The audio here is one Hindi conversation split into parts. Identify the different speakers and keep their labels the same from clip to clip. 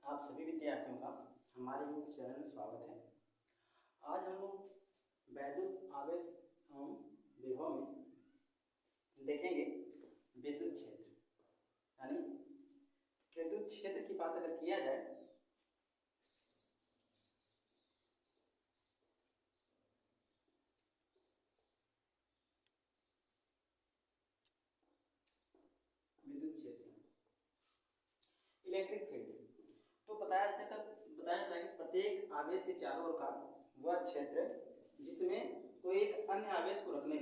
Speaker 1: आप सभी विद्यार्थियों का हमारे यूट्यूब चैनल में स्वागत है। आज हम लोग वैद्युत आवेश एवं विभव में देखेंगे विद्युत क्षेत्र, यानी विद्युत क्षेत्र की बात अगर किया जाए विद्युत क्षेत्र इलेक्ट्रिक फील्ड, तो बताया जाता है कि प्रत्येक आवेश के चारों ओर का वह क्षेत्र जिसमें कोई एक अन्य आवेश को रखने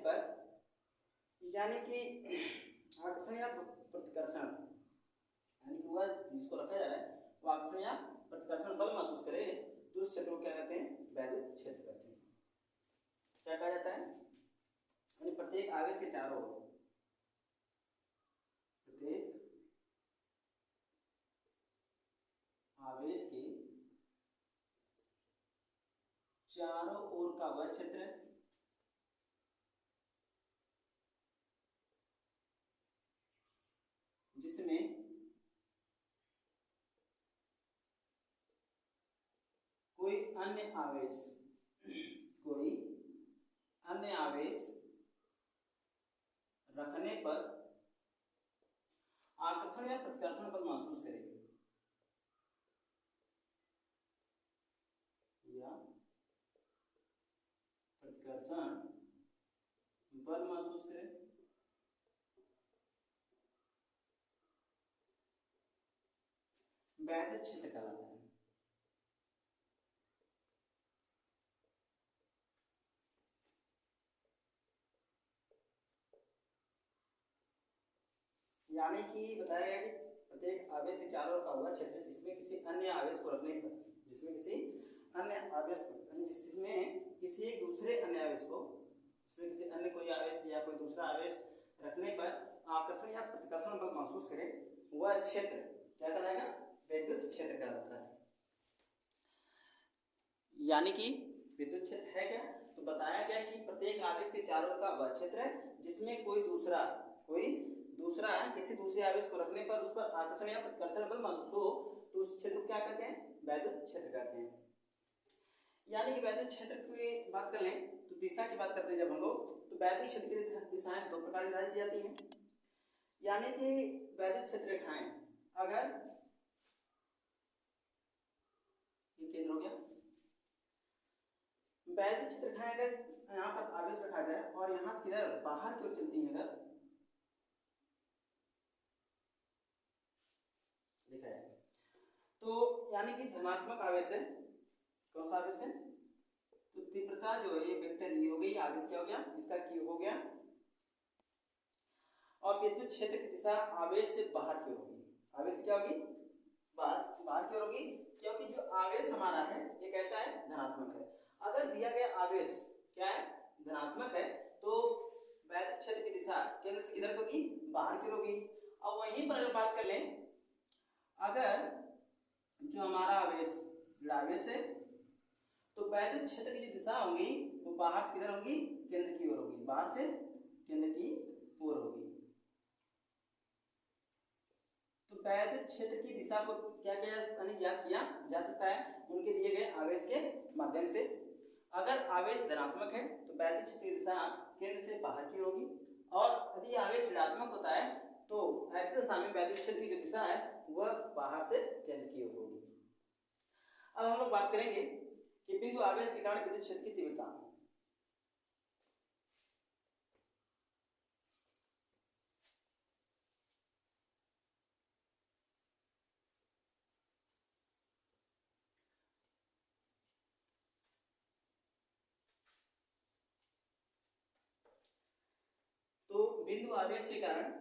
Speaker 1: पर यानी कि आकर्षण या प्रतिकर्षण, यानी कि वह जिसको रखा जा रहा है वो आकर्षण या प्रतिकर्षण बल महसूस करे, तो उस क्षेत्र को क्या कहते हैं? वैद्युत क्षेत्र कहते हैं। क्या कहा जाता है? यानी प्रत्येक आवेश के चारों ओर, प्रत्येक आवेश के चारों ओर का वह क्षेत्र जिसमें कोई अन्य आवेश रखने पर आकर्षण या प्रतिकर्षण बल महसूस करेगी या प्रतिकर्षण बल महसूस करे, वैद्युत क्षेत्र कहलाता है। यानी कि बताया गया कि प्रत्येक आवेश के चारों ओर का वह क्षेत्र जिसमें किसी अन्य आवेश को रखने पर, जिसमें किसी एक दूसरे अन्य आवेश को, जिसमें किसी अन्य कोई आवेश या कोई दूसरा आवेश रखने पर आकर्षण या प्रतिकर्षण बल महसूस करे, वह क्षेत्र क्या कहलाएगा? विद्युत क्षेत्र कहलाता है। यानी कि विद्युत क्षेत्र है क्या? तो बताया गया कि प्रत्येक आवेश के चारों ओर का वह क्षेत्र है जिसमें कोई दूसरा किसी दूसरे आवेश को रखने पर उस पर आकर्षण या प्रतिकर्षण बल महसूस हो, तो उस क्षेत्र को क्या कहते हैं? वैद्युत क्षेत्र कहते हैं। यानी कि वैद्युत क्षेत्र की बात कर लें तो दिशा की बात करते हैं जब हम लोग, तो वैद्युत क्षेत्र की दिशाएं दो प्रकार निर्धारित की जाती हैं। यानी कि वैद्युत क्षेत्र रेखाएं, अगर ये केंद्र हो गया, वैद्युत क्षेत्र रेखाएं अगर यहाँ पर आवेश रखा जाए और यहाँ से किधर बाहर की ओर चलती है, अगर देखा जाए तो यानी कि धनात्मक आवेश है। कौन सा आवेश है? तो तीव्रता जो है ये वेक्टर ई हो गई, आवेश क्या हो गया? इसका क्यू हो गया। और विद्युत क्षेत्र की दिशा आवेश से बाहर की ओर होगी। आवेश क्या होगी? बाहर की ओर होगी, क्योंकि जो आवेश हमारा है ये कैसा है? धनात्मक है। अगर दिया गया आवेश क्या है? धनात्मक है, तो वैद्युत क्षेत्र की दिशा केंद्र से किधर होगी? बाहर की ओर होगी। अब वहीं पर बात कर लें, अगर जो हमारा आवेश है, तो वैद्युत क्षेत्र की जो दिशा होगी वो बाहर से किधर होगी? केंद्र की ओर होगी, बाहर से केंद्र की ओर होगी। तो वैद्युत क्षेत्र की दिशा को क्या ज्ञात किया जा सकता है? उनके दिए गए आवेश के माध्यम से। अगर आवेश धनात्मक है तो वैद्युत क्षेत्र की दिशा केंद्र से बाहर की होगी, और यदि आवेश ऋणात्मक होता है तो ऐसे दशा में वैद्युत क्षेत्र की जो दिशा है वह बाहर से केंद्र की ओर होगी। अब हम लोग बात करेंगे कि बिंदु आवेश के कारण विद्युत क्षेत्र की तीव्रता। तो बिंदु आवेश के कारण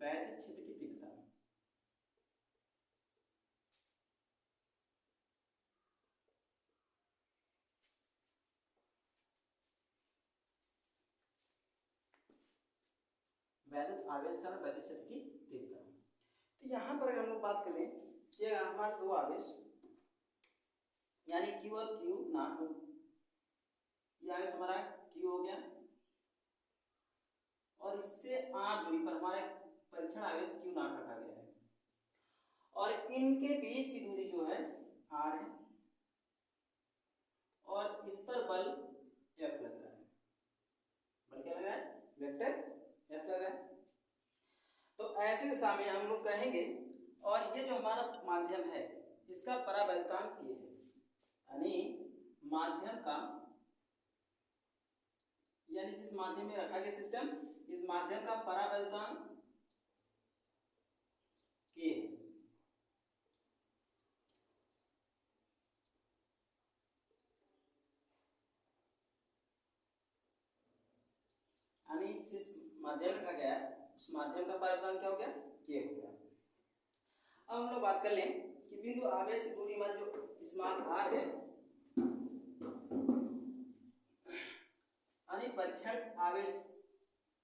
Speaker 1: वैद्युत क्षेत्र की तीव्रता, वैद्युत आवेश का वैद्युत क्षेत्र की तीव्रता। तो यहाँ पर अगर हम लोग बात करें कि हमारे दो आवेश यानी Q और Q नॉट, ये आवेश हमारा Q हो गया, और इससे r दूरी पर हमारा परीक्षण आवेश Q नॉट रखा गया है, और इनके बीच की दूरी जो है r है, और इस पर बल F लग रहा है। बल क्या लग रहा है? वेक्टर F लग रहा है। तो ऐसी दिशा में हम लोग कहेंगे, और ये जो हमारा माध्यम है इसका परावैद्युतांक K है, यानी माध्यम का, यानी जिस माध्यम में रखा गया सिस्टम, इस माध्यम का परावैद्युतांक K है। यानी जिस माध्यम में रखा गया है उस माध्यम का परावैद्युतांक क्या हो गया? K हो गया। अब हम लोग बात कर लें कि बिंदु आवेश से दूरी हमारी जो स्मॉल r है, यानी परीक्षण आवेश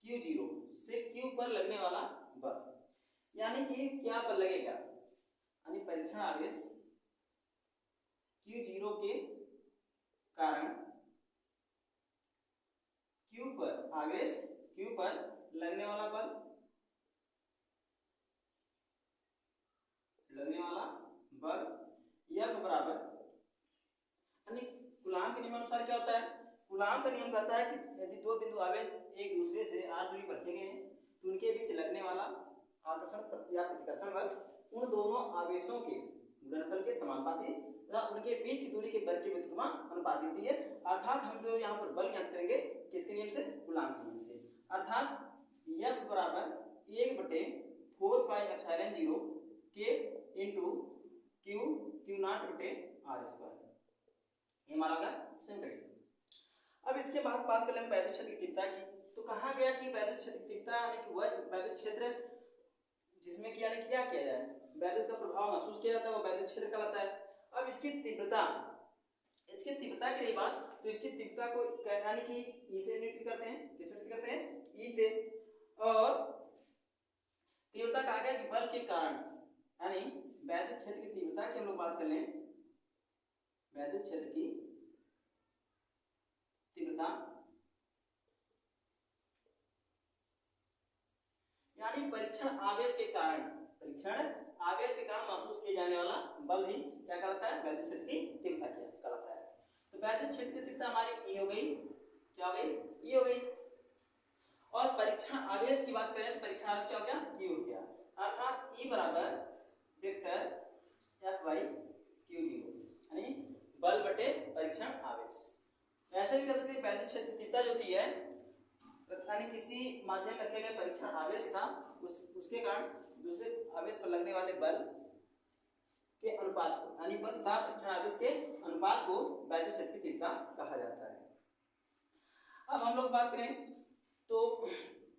Speaker 1: Q0 से Q पर लगने वाला बल, यानी कि क्या बल लगेगा, यानी परीक्षण आवेश Q0 के कारण Q पर आवेश Q पर लगने वाला बल, F बराबर, यानी कूलाम के नियमानुसार क्या होता है? कूलाम का नियम कहता है कि यदि दो बिंदु आवेश एक दूसरे से r दूरी पर रखे गए हैं तो उनके बीच लगने वाला आकर्षण या प्रतिकर्षण बल उन दोनों आवेशों के गुणनफल के समानुपाती तथा उनके बीच की दूरी के वर्ग के व्युत्क्रम अनुपाती होती है। अर्थात हम जो यहाँ पर बल ज्ञात करेंगे किसके नियम से? कूलाम के नियम से। अर्थात F बराबर 1/4 pi epsilon 0 K into Q not बटे r स्क्वायर, ये हमारा होगा समीकरण। अब इसके बाद बात कर लें वैद्युत क्षेत्र की तीव्रता की। तो कहा गया कि वैद्युत क्षेत्र की तीव्रता यानी कि वह वैद्युत क्षेत्र जिसमें कि यानी क्या किया जाए, वैद्युत का प्रभाव महसूस किया जाता है, वो वैद्युत क्षेत्र कहलाता है। अब इसकी तीव्रता की रही बात, तो इसकी तीव्रता को यानी कि E से निरूपित करते हैं। किससे निरूपित करते हैं? E से। और तीव्रता कहा गया कि बल के कारण, यानी वैद्युत क्षेत्र की तीव्रता की हम लोग बात कर लें, वैद्युत क्षेत्र की तीव्रता यानी परीक्षण आवेश के कारण महसूस किए जाने वाला बल ही क्या कहलाता है? वैद्युत क्षेत्र की तीव्रता कहलाता है। तो वैद्युत क्षेत्र की तीव्रता हमारी E हो गई, क्या हो गई? E हो गई। और परीक्षण आवेश की बात करें तो परीक्षण आवेश क्या हो गया? Q हो गया। अर्थात E बराबर वेक्टर F बाई Q0, यानी बल बटे परीक्षण आवेश। ऐसे भी कह सकते हैं वैद्युत क्षेत्र की तीव्रता जो होती है, यानी किसी माध्यम में रखे गए परीक्षण आवेश था उसके कारण दूसरे आवेश पर लगने वाले बल के अनुपात को, यानी बल तथा परीक्षण आवेश के अनुपात को वैद्युत क्षेत्र की तीव्रता कहा जाता है। अब हम लोग बात करें तो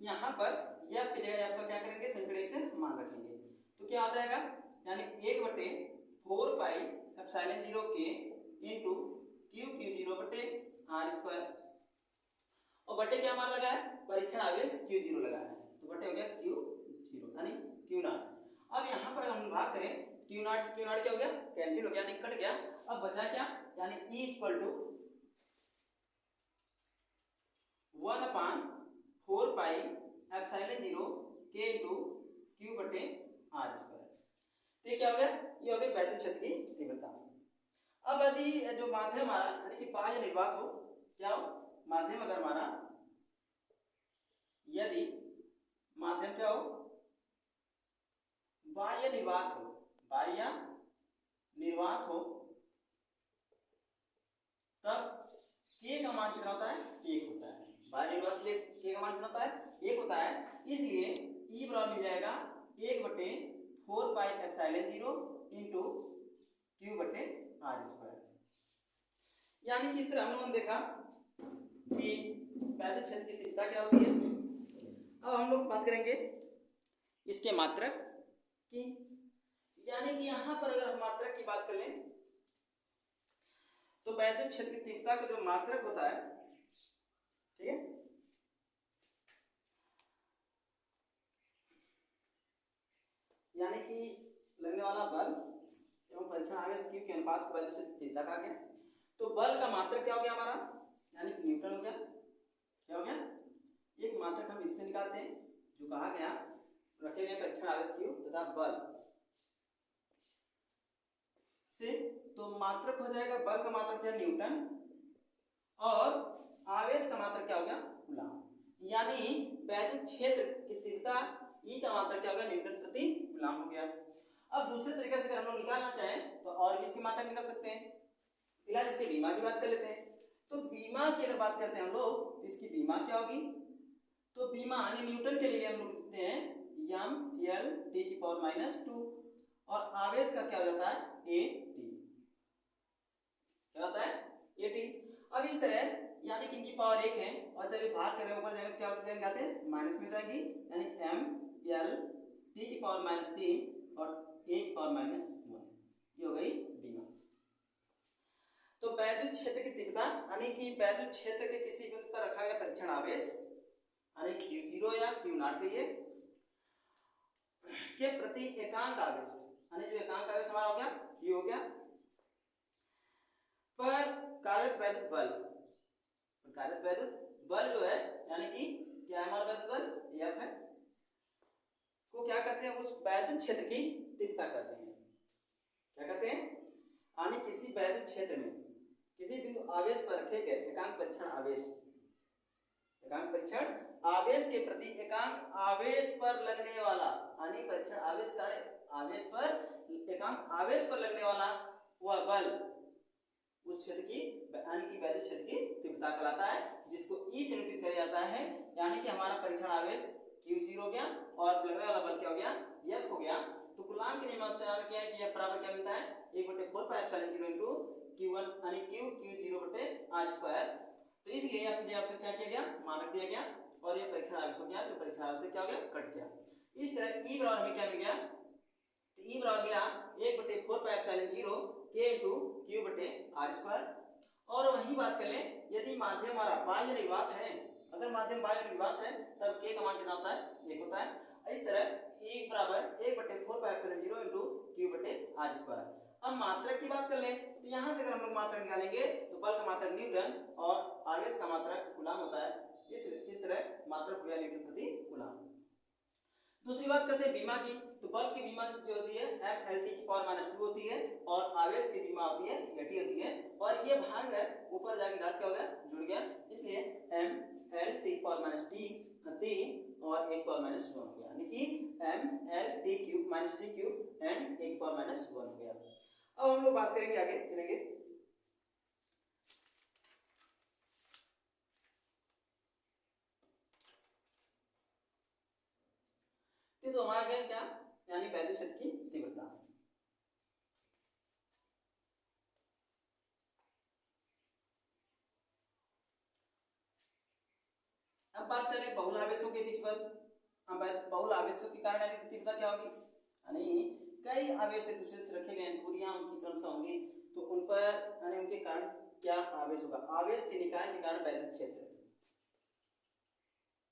Speaker 1: यहाँ पर F की जगह आपका क्या करेंगे? समीकरण 1 से मान रखेंगे, तो क्या आ जाएगा? यानी 1/4 pi epsilon 0 K into Q0 बटे r स्क्वायर, और बटे क्या हमारा लगा है? परीक्षण आवेश Q0 लगा है, तो बटे हो गया Q0 यानी Q नॉट। अब यहाँ पर हम भाग करें Q नॉट से Q नॉट क्या हो गया? कैंसिल हो गया, यानी कट गया। अब बचा क्या? यानी E equal to 1/4 pi epsilon 0 K into Q बटे r स्क्वायर। तो ये क्या हो गया? ये हो गया वैद्युत क्षेत्र की तीव्रता। अब यदि जो माध्यम हमारा यानी कि बाह्य निर्वात हो, क्या हो? माध्यम अगर हमारा, यदि माध्यम क्या हो? बाह्य निर्वात हो, तब K का मान कितना होता है? 1 होता है। बाह्य निर्वात के लिए K का मान कितना होता है? 1 होता है। इसलिए E बराबर मिल जाएगा 1/4 पाई एप्सिलॉन 0 इंटू Q बटे r स्क्वायर। यानी कि इस तरह हम लोगों ने देखा कि वैद्युत क्षेत्र की तीव्रता क्या होती है। अब हम लोग बात करेंगे इसके मात्रक की, यानी कि यहाँ पर अगर हम मात्रक की बात कर लें तो वैद्युत क्षेत्र की तीव्रता का जो मात्रक होता है, ठीक है, यानी कि लगने वाला बल हम परीक्षण आवेश Q के अनुपात को वैल्यू से तीव्रता का गया। तो बल का मात्रक क्या हो गया हमारा, यानी कि न्यूटन हो गया। क्या हो गया, एक मात्रक हम इससे निकालते हैं जो कहा गया रखे गए परीक्षण आवेश Q तथा बल से, तो मात्रक हो जाएगा, बल का मात्रक क्या न्यूटन और आवेश का मात्रक क्या हो गया कूलम, यानी वैद्युत क्षेत्र की तीव्रता E का मात्रक क्या हो गया न्यूटन प्रति कूलम हो गया। अब दूसरे तरीके से अगर हम लोग निकालना चाहें तो और भी इसकी मात्रा निकाल सकते हैं। फिलहाल इसके बीमा की बात कर लेते हैं। तो बीमा की अगर बात करते हैं हम लोग तो इसकी बीमा क्या होगी, तो बीमा यानी न्यूटन के लिए हम लोग लिखते हैं m/L⁻², और आवेश का क्या हो जाता है AT, क्या होता है AT। अब इस तरह यानी कि इनकी पावर 1 है और जब ये भाग करें ऊपर जाएगा क्या जाते हैं माइनस में जाएगी, यानी m/L⁻³ और a⁻1 ये हो गई बीमा। तो वैद्युत क्षेत्र की तीव्रता यानी कि वैद्युत क्षेत्र के किसी बिंदु पर रखा गया परीक्षण आवेश यानी Q0 या Q0 कहिए के प्रति एकांक आवेश, यानी जो एकांक आवेश हमारा हो गया Q हो गया, पर कार्यरत वैद्युत बल, कार्यरत वैद्युत बल जो है यानी कि क्या है हमारा वैद्युत बल F है, को क्या कहते हैं उस वैद्युत क्षेत्र की तीव्रता कहते हैं। क्या कहते हैं, यानी किसी वैद्युत क्षेत्र में किसी बिंदु आवेश पर रखे गए एकांक परीक्षण आवेश, एकांक परीक्षण आवेश के प्रति एकांक आवेश पर लगने वाला, यानी परीक्षण आवेश का आवेश पर एकांक आवेश पर लगने वाला वह बल उस क्षेत्र की यानी कि वैद्युत क्षेत्र की तीव्रता कहलाता है, जिसको E से निरूपित किया जाता है। यानी कि हमारा परीक्षण आवेश Q0 हो गया और लगने वाला बल क्या हो गया F हो गया। तो कूलॉम के नियम से क्या है कि F बराबर क्या मिलता है 1/4πε0 Q1 यानी Q0/r²। तो इसलिए आपको क्या किया गया मानक दिया गया और ये परीक्षण आवेश हो गया, तो परीक्षण आवेश से क्या हो गया कट गया। इस तरह E बराबर हमें क्या मिल गया, तो E बराबर मिला 1/4πε0 K/Q/r²। और वही बात कर लें यदि माध्यम हमारा बाह्य निर्वात है, अगर माध्यम बाह्य निर्वात है तब K का मान कितना होता है 1 होता है। इस तरह E बराबर 1/4πε0 Q/r²। अब मात्रक की बात कर लें तो यहाँ से अगर हम लोग मात्रक निकालेंगे तो बल का मात्रक न्यूटन और आवेश का मात्रक कूलम होता है। इस तरह मात्रक हो गया न्यूटन प्रति कूलम। दूसरी बात करते हैं बीमा की, तो बल की बीमा जो होती है m/L⁻² होती है और आवेश की बीमा होती है AT होती है, और ये भाग है ऊपर जाके घात क्या हो गया जुड़ गया, इसलिए m/L⁻³ और 1/1 हो गया, यानी कि m/L⁻³ एंड 1/1 हो गया। अब हम लोग बात करेंगे आगे चलेंगे तो हमारा गया क्या यानी वैद्युत क्षेत्र की तीव्रता। अब बात करें बहुल आवेशों के बीच बल। अब बहुल आवेशों के कारण तीव्रता क्या होगी, यानी कई आवेश एक दूसरे से रखे गए दूरियां उनकी क्रमशः होंगी, तो उन पर यानी उनके कारण क्या आवेश होगा, आवेश के निकाय के कारण वैद्युत क्षेत्र,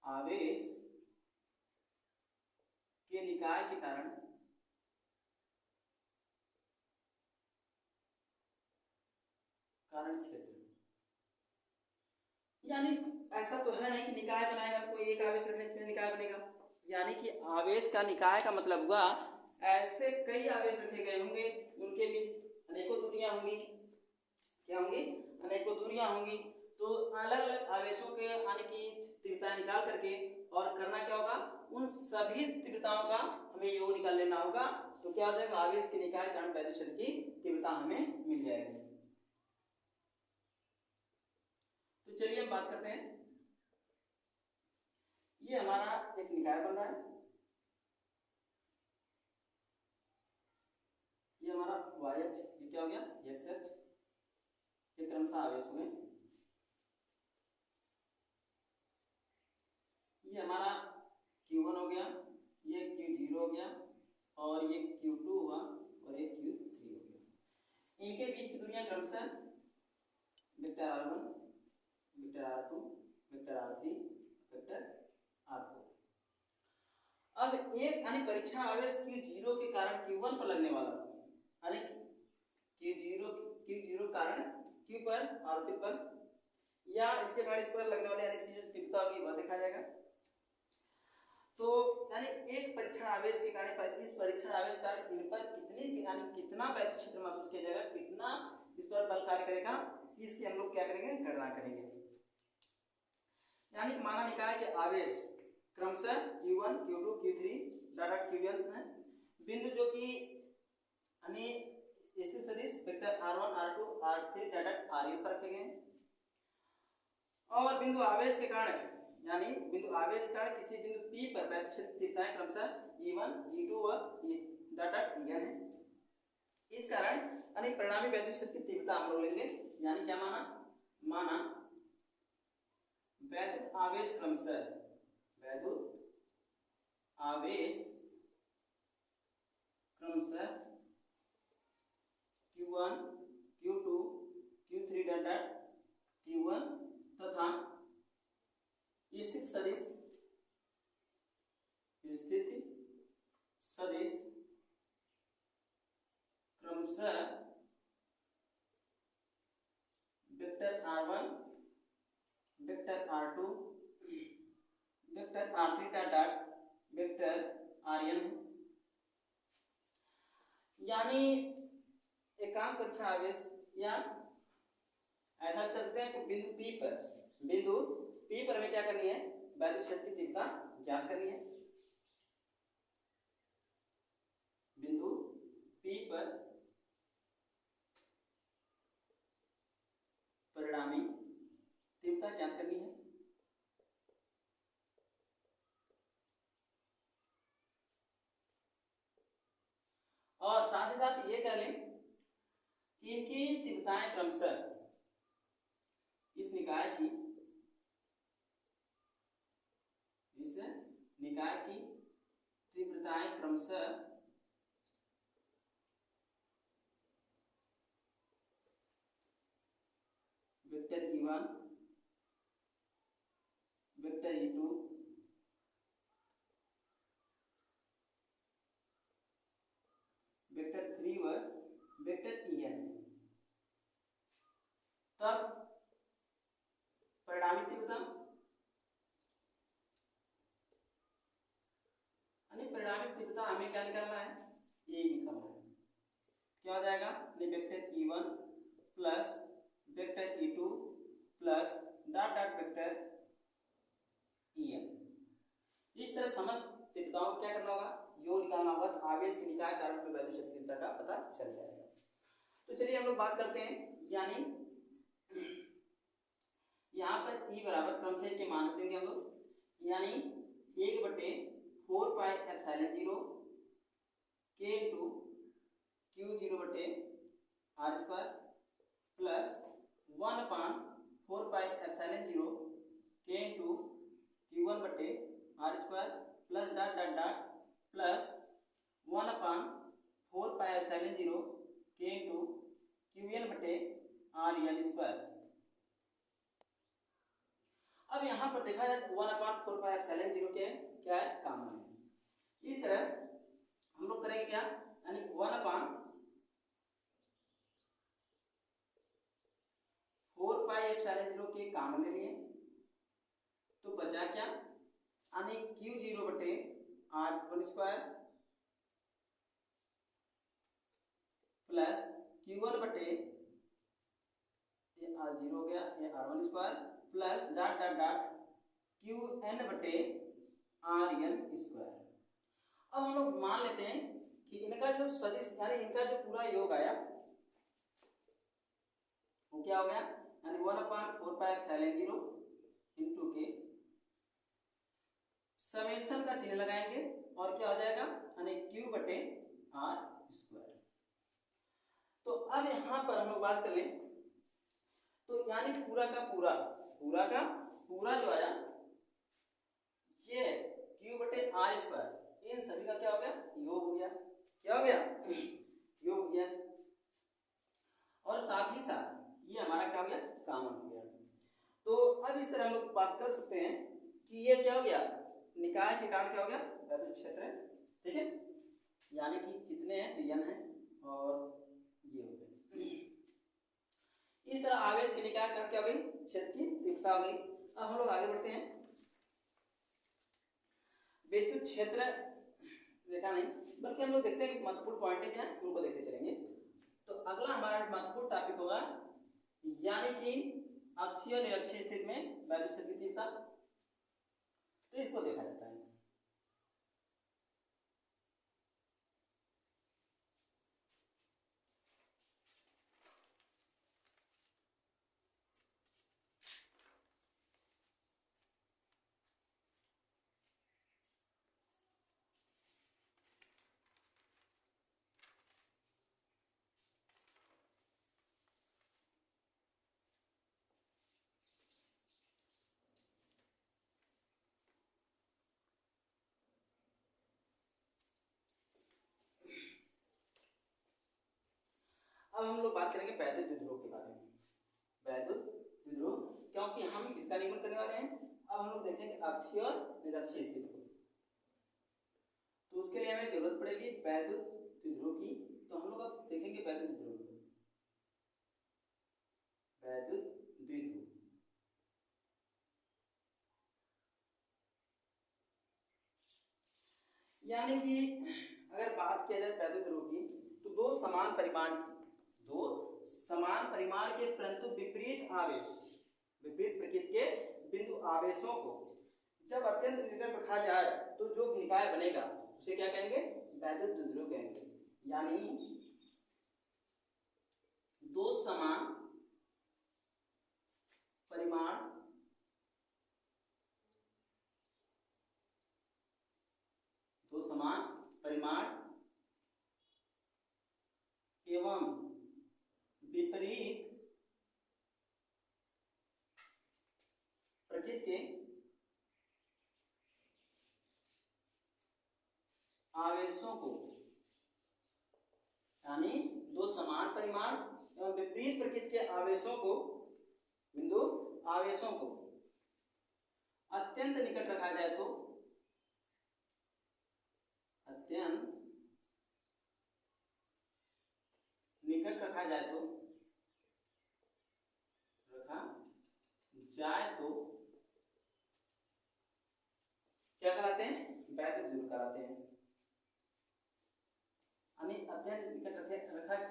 Speaker 1: आवेश के निकाय के कारण क्षेत्र, यानी ऐसा तो है नहीं कि निकाय बनाएगा कोई एक आवेश रखने पे निकाय बनेगा, यानी कि आवेश का निकाय का मतलब हुआ ऐसे कई आवेश रखे गए होंगे उनके बीच अनेकों दूरियां होंगी, क्या होंगी अनेकों दूरियां होंगी, तो अलग अलग आवेशों के यानी कि तीव्रता निकाल करके और करना क्या होगा उन सभी तीव्रताओं का हमें योग निकाल लेना होगा, तो क्या हो जाएगा आवेश के निकाय के कारण वैद्युत क्षेत्र की तीव्रता हमें मिल जाएगी। तो चलिए हम बात करते हैं, ये हमारा एक निकाय बन रहा है, ये हमारा y अक्ष, ये क्या हो गया x अक्ष, ये क्रमशः आवेश हुए, ये हमारा Q1 हो गया, ये Q0 हो गया और ये Q2 हुआ और ये Q3 हो गया। इनके बीच की दूरियां क्रमशः vector r1, vector r2, vector r3, vector r4। अब एक यानी परीक्षण आवेश Q0 के कारण Q1 पर लगने वाला यानी Q0 कारण Q पर आरोपित बल या इसके कारण इस पर लगने वाले यानी इसकी जो तीव्रता होगी वह देखा जाएगा। तो यानी एक परीक्षण आवेश के कारण इस परीक्षण आवेश कारण इन पर कितनी यानी कितना वैद्युत क्षेत्र महसूस किया जाएगा, कितना इस पर बल कार्य करेगा, इसकी हम लोग क्या करेंगे, गणना करेंगे। यानी माना निकाय के आवेश क्रमशः Q1 Q2 Q3 dot Qn है। बिंदु जो कि यानी स्थिर सदिश vector r1 r2 r3 dot rn पर रखे गए हैं और बिंदु आवेश के कारण यानी बिंदु आवेश के कारण किसी बिंदु P पर वैद्युत क्षेत्र की तीव्रताएं क्रमशः E1 E2 व डॉट En है। इस कारण यानी परिणामी वैद्युत क्षेत्र की तीव्रता हम लोग लेंगे। यानी क्या माना वैद्युत आवेश क्रमशः Q1 Q2 Q3 dot Q1 तथा स्थित सदिश क्रमशः vector r1 vector r2 vector r3 dot vector rn। यानी एकांक परीक्षण आवेश या ऐसा कर सकते हैं कि बिंदु P पर हमें क्या करनी है, वैद्युत क्षेत्र की तीव्रता ज्ञात करनी है। बिंदु P पर परिणामी तीव्रता ज्ञात करनी है। और साथ ही साथ ये कह लें कि इनकी तीव्रताएं क्रमशः इस निकाय की तीव्रताएं क्रमशः vector E1 vector E2 vector 3 व वेक्टर En। तब परिणामी तीव्रता हमें क्या निकालना है, यही निकालना है। क्या हो जाएगा, vector E1 plus vector E2 plus dot vector En। इस तरह समस्त तीव्रताओं को क्या करना होगा, योग निकालना होगा। तो आवेश के निकाय कारण में वैद्युत क्षेत्र तीव्रता का पता चल जाएगा। तो चलिए हम लोग बात करते हैं। यानी यहाँ पर E बराबर क्रमशः के मान देंगे हम लोग, यानी 1/4 pi epsilon 0 K into Q0 बटे R square plus 1/4 pi epsilon 0 K into Q1 बटे R square plus dot plus 1/4 pi epsilon 0 K into Qn बटे RN स्क्वायर। अब यहाँ पर देखा जाए 1/4 पाई एप्सिलॉन 0 के क्या है, कॉमन है। इस तरह हम लोग करेंगे क्या, यानी 1/4 पाई एप्सिलॉन 0 के कॉमन ले लिए तो बचा क्या, यानी Q0 बटे R1 स्क्वायर प्लस Q1 बटे ये R0 हो गया, ये R1 square plus dot Qn बटे Rn स्क्वायर। अब हम लोग मान लेते हैं कि इनका जो सदिश यानी इनका जो पूरा योग आया वो क्या हो गया, यानी 1/4 पाई एप्सिलॉन 0 इंटू के समेशन का चिन्ह लगाएंगे और क्या हो जाएगा, यानी Q बटे R स्क्वायर। तो अब यहाँ पर हम लोग बात कर लें तो यानी पूरा का पूरा जो आया ये Q बटे R स्क्वायर, इन सभी का क्या हो गया, योग हो गया। क्या हो गया, योग हो गया। और साथ ही साथ ये हमारा क्या हो गया, कॉमन हो गया। तो अब इस तरह हम लोग बात कर सकते हैं कि ये क्या हो गया, निकाय के कारण क्या हो गया, वैद्युत क्षेत्र है। ठीक है, यानी कि कितने हैं, तो n है और ये हो गए। इस तरह आवेश के निकाय का क्या हो गई, क्षेत्र की तीव्रता हो गई। अब हम लोग आगे बढ़ते हैं। विद्युत क्षेत्र देखा नहीं, बल्कि हम लोग देखते हैं महत्वपूर्ण पॉइंट है क्या उनको देखते चलेंगे। तो अगला हमारा महत्वपूर्ण टॉपिक होगा यानी कि अक्षीय निरक्षीय स्थिति में विद्युत क्षेत्र की तीव्रता, तो इसको देखा जाता है। अब हम लोग बात करेंगे वैद्युत द्विध्रुव के बारे में। वैद्युत द्विध्रुव, क्योंकि हम इसका निरूपण करने वाले हैं। अब हम लोग देखेंगे अक्षीय और निरक्षीय स्थिति को, तो उसके लिए हमें जरूरत पड़ेगी वैद्युत द्विध्रुव की। तो हम लोग अब देखेंगे वैद्युत द्विध्रुव, वैद्युत द्विध्रुव यानी कि अगर बात किया जाए वैद्युत द्विध्रुव की, तो दो समान परिमाण के परंतु विपरीत आवेश, विपरीत प्रकृति के बिंदु आवेशों को जब अत्यंत निकट रखा जाए तो जो निकाय बनेगा उसे क्या कहेंगे, वैद्युत द्विध्रुव कहेंगे। यानी दो समान परिमाण एवं विपरीत प्रकृति के आवेशों को, यानी दो समान परिमाण एवं विपरीत प्रकृति के आवेशों को, बिंदु आवेशों को अत्यंत निकट रखा जाए तो, अत्यंत निकट रखा जाए तो क्या कहलाते हैं, वैद्युत द्विध्रुव कहलाते हैं। यानी अत्यंत निकट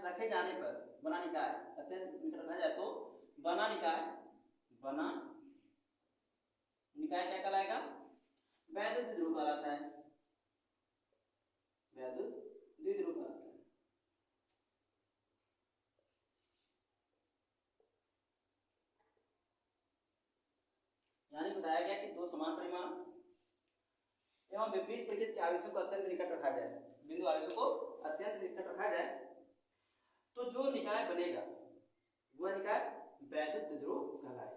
Speaker 1: रखे जाने पर बना निकाय, अत्यंत निकट रखा जाए तो बना निकाय क्या कहलाएगा, वैद्युत द्विध्रुव कहलाता है, वैद्युत द्विध्रुव कहलाता है। यानी बताया गया कि दो समान परिमाण एवं विपरीत प्रकृति के आवेशों को अत्यंत निकट रखा जाए, बिंदु आवेशों को अत्यंत निकट रखा जाए तो जो निकाय बनेगा वह निकाय वैद्युत द्विध्रुव कहलाएगा।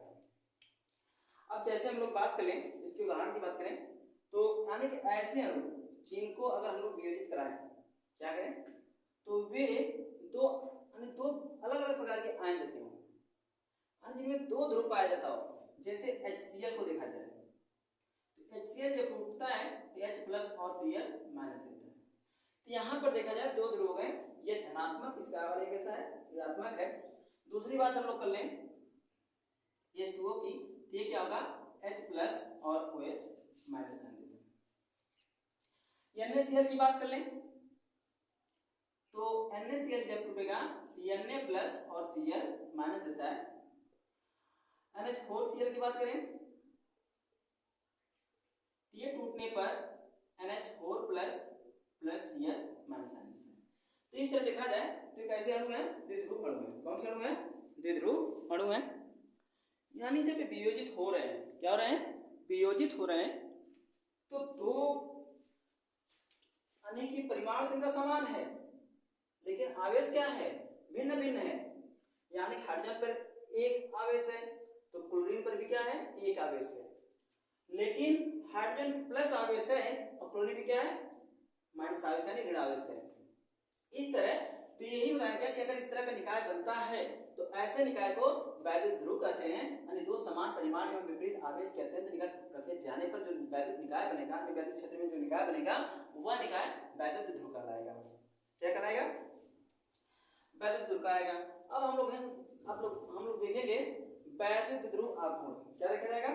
Speaker 1: अब जैसे हम लोग बात करें, इसके उदाहरण की बात करें, तो यानी कि ऐसे अणु जिनको अगर हम लोग वियोजित कराएं, क्या करें, तो वे दो अलग अलग प्रकार के आयन देते हो, जिनमें दो ध्रुव पाया जाता हो। जैसे HCl को देखा जाए तो HCl जब टूटता है तो H प्लस और Cl माइनस देता है। तो यहाँ पर देखा जाए दो ध्रुव हैं, ये धनात्मक, इसका वाले कैसा है, ऋणात्मक है। दूसरी बात हम लोग कर लें H2O की, तो ये क्या होगा, H प्लस और OH माइनस देता है। NaCl की बात कर लें तो NaCl जब टूटेगा तो Na प्लस और Cl माइनस देता है। NH4Cl की बात करें तो ये टूटने पर NH4 प्लस Cl माइनस देता है। तो इस तरह देखा जाए तो कैसे अणु है, द्विध्रुव अणु है। कौन से अणु है, द्विध्रुव अणु है। यानी जब वियोजित हो रहे हैं, क्या हो रहे हैं, वियोजित हो रहे हैं, तो दो यानी कि परिमाण इनका समान है लेकिन आवेश क्या है, भिन्न भिन्न है। यानी हाइड्रोजन पर एक आवेश है तो क्लोरीन पर भी क्या है, एक आवेश है, लेकिन हाइड्रोजन प्लस आवेश है और क्लोरीन भी क्या है, माइनस आवेश यानी ऋण आवेश है। इस तरह तो यही बताया गया कि अगर इस तरह का निकाय बनता है तो ऐसे निकाय को वैद्युत ध्रुव कहते हैं। यानी दो समान परिमाण एवं विपरीत आवेश के अत्यंत निकट रखे जाने पर जो वैद्युत निकाय बनेगा, वैद्युत क्षेत्र में जो निकाय बनेगा वह निकाय वैद्युत ध्रुव कहलाएगा। क्या कहलाएगा, वैद्युत ध्रुव कहलाएगा। अब हम लोग हम लोग देखेंगे वैद्युत ध्रुव आघूर्ण। क्या देखा जाएगा?